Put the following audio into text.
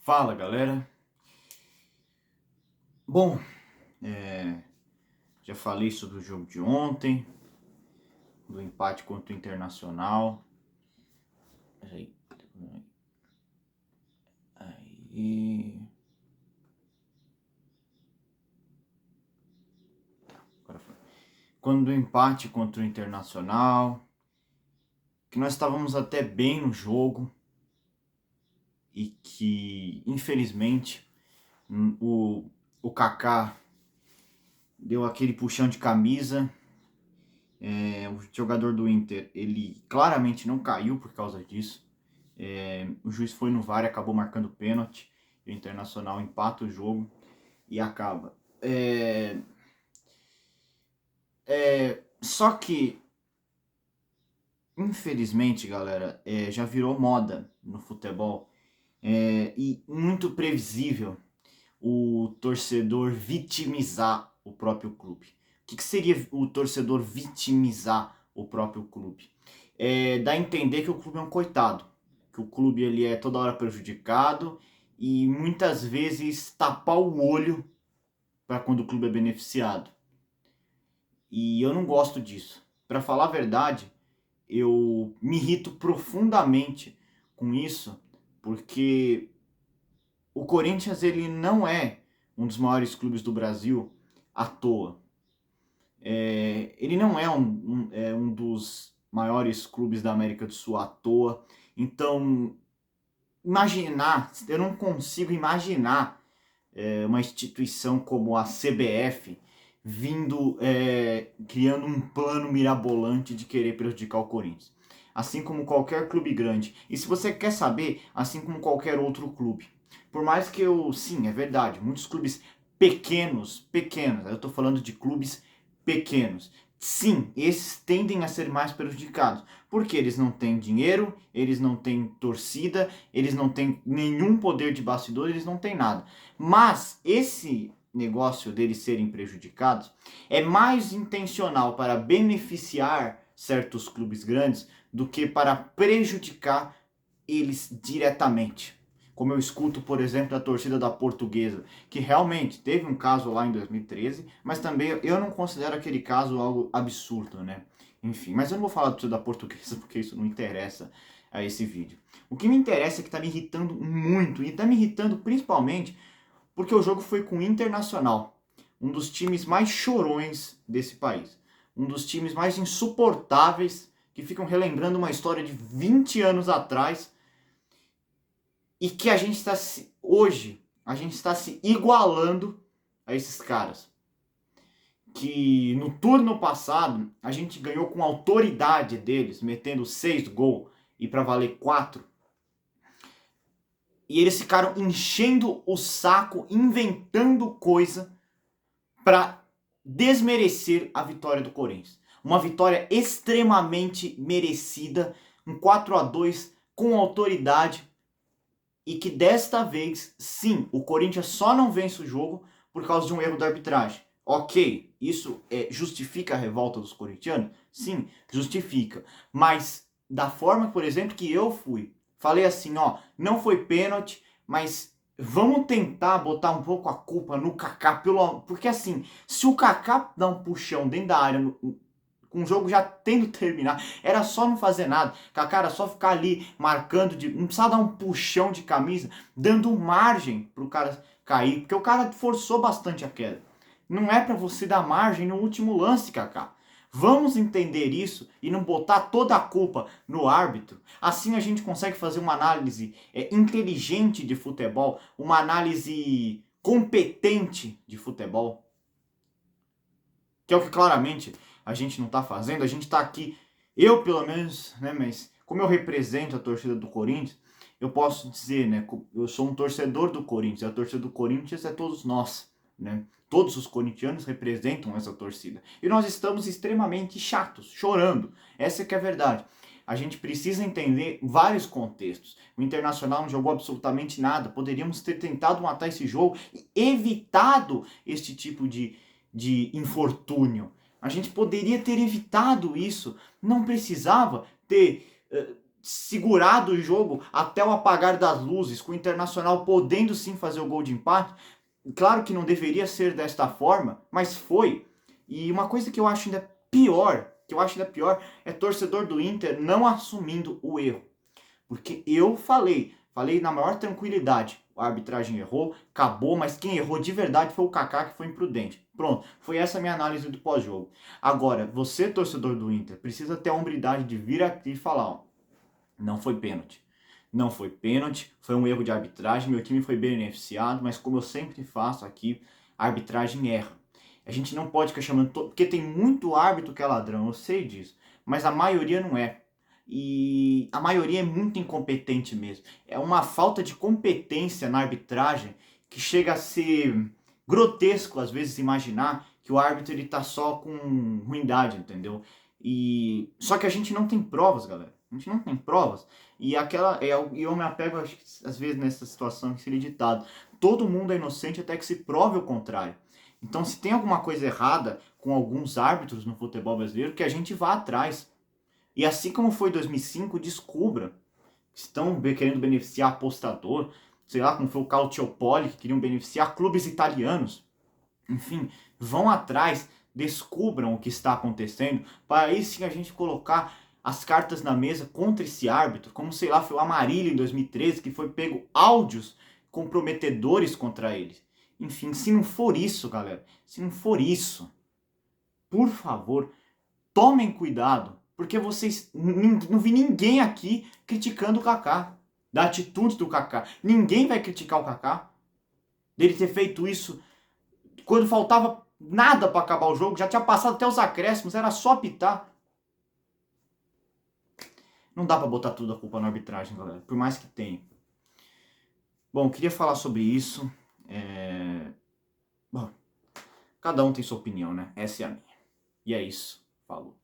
Fala, galera. Bom, é, já falei sobre o jogo de ontem, do empate contra o Internacional. Peraí. Aí. Agora foi. Quando o empate contra o Internacional, que nós estávamos até bem no jogo e que, infelizmente, o Kaká deu aquele puxão de camisa. O jogador do Inter, ele claramente não caiu por causa disso. O juiz foi no VAR e acabou marcando pênalti. E o Internacional empata o jogo e acaba. Só que, infelizmente, galera, já virou moda no futebol. E muito previsível o torcedor vitimizar o próprio clube. O que seria o torcedor vitimizar o próprio clube? Dá a entender que o clube é um coitado, que o clube ele é toda hora prejudicado e muitas vezes tapar o olho para quando o clube é beneficiado. E eu não gosto disso. Para falar a verdade, eu me irrito profundamente com isso, porque o Corinthians ele não é um dos maiores clubes do Brasil à toa. Ele não é um dos maiores clubes da América do Sul à toa. Então, eu não consigo imaginar uma instituição como a CBF vindo, criando um plano mirabolante de querer prejudicar o Corinthians. Assim como qualquer clube grande. E se você quer saber, assim como qualquer outro clube. Por mais que sim, é verdade, muitos clubes pequenos, eu tô falando de clubes pequenos. Sim, esses tendem a ser mais prejudicados, porque eles não têm dinheiro, eles não têm torcida, eles não têm nenhum poder de bastidor, eles não têm nada. Mas esse negócio deles serem prejudicados é mais intencional para beneficiar certos clubes grandes do que para prejudicar eles diretamente. Como eu escuto, por exemplo, a torcida da Portuguesa, que realmente teve um caso lá em 2013, mas também eu não considero aquele caso algo absurdo, né? Enfim, mas eu não vou falar da torcida da Portuguesa porque isso não interessa a esse vídeo. O que me interessa é que tá me irritando muito, e tá me irritando principalmente porque o jogo foi com o Internacional, um dos times mais chorões desse país, um dos times mais insuportáveis que ficam relembrando uma história de 20 anos atrás e que hoje a gente está se igualando a esses caras. Que no turno passado a gente ganhou com autoridade deles, metendo 6 gols e para valer 4. E eles ficaram enchendo o saco, inventando coisa para desmerecer a vitória do Corinthians. Uma vitória extremamente merecida, um 4-2 com autoridade, e que desta vez, sim, o Corinthians só não vence o jogo por causa de um erro da arbitragem. Ok, isso justifica a revolta dos corintianos? Sim, justifica. Mas da forma, por exemplo, que eu falei assim, ó, não foi pênalti, mas vamos tentar botar um pouco a culpa no Kaká, porque assim, se o Kaká dá um puxão dentro da área, com o jogo já tendo terminado, era só não fazer nada. Kaká era só ficar ali marcando, não precisava dar um puxão de camisa, dando margem pro cara cair, porque o cara forçou bastante a queda. Não é para você dar margem no último lance, Kaká. Vamos entender isso e não botar toda a culpa no árbitro. Assim a gente consegue fazer uma análise inteligente de futebol, uma análise competente de futebol, que é o que claramente a gente não está fazendo. A gente está aqui, eu pelo menos, né, mas como eu represento a torcida do Corinthians, eu posso dizer, né, eu sou um torcedor do Corinthians, a torcida do Corinthians é todos nós, né? Todos os corintianos representam essa torcida. E nós estamos extremamente chatos, chorando. Essa que é a verdade. A gente precisa entender vários contextos. O Internacional não jogou absolutamente nada. Poderíamos ter tentado matar esse jogo e evitado este tipo de infortúnio. A gente poderia ter evitado isso. Não precisava ter segurado o jogo até o apagar das luzes, com o Internacional podendo sim fazer o gol de empate. Claro que não deveria ser desta forma, mas foi. E uma coisa que eu acho ainda pior, é torcedor do Inter não assumindo o erro. Porque eu falei na maior tranquilidade. A arbitragem errou, acabou, mas quem errou de verdade foi o Kaká, que foi imprudente. Pronto, foi essa a minha análise do pós-jogo. Agora, você, torcedor do Inter, precisa ter a hombridade de vir aqui e falar, ó, não foi pênalti. Não foi pênalti, foi um erro de arbitragem, meu time foi beneficiado, mas como eu sempre faço aqui, a arbitragem erra. A gente não pode ficar chamando, porque tem muito árbitro que é ladrão, eu sei disso, mas a maioria não é. E a maioria é muito incompetente mesmo. É uma falta de competência na arbitragem que chega a ser grotesco às vezes imaginar que o árbitro ele tá só com ruindade, entendeu? E só que a gente não tem provas, galera. A gente não tem provas. E eu me apego acho que, às vezes nessa situação que seria ditado. Todo mundo é inocente até que se prove o contrário. Então, se tem alguma coisa errada com alguns árbitros no futebol brasileiro, que a gente vá atrás. E assim como foi em 2005, descubra. Estão querendo beneficiar apostador, sei lá, como foi o Calciopoli, que queriam beneficiar clubes italianos. Enfim, vão atrás, descubram o que está acontecendo, para aí sim a gente colocar as cartas na mesa contra esse árbitro, como sei lá, foi o Amarillo em 2013, que foi pego áudios comprometedores contra ele. Enfim, se não for isso, galera, se não for isso, por favor, tomem cuidado, porque vocês não vi ninguém aqui criticando o Kaká, da atitude do Kaká. Ninguém vai criticar o Kaká dele ter feito isso quando faltava nada para acabar o jogo, já tinha passado até os acréscimos, era só apitar. Não dá para botar tudo a culpa na arbitragem, galera, por mais que tenha. Bom, queria falar sobre isso. Bom, cada um tem sua opinião, né? Essa é a minha. E é isso. Falou.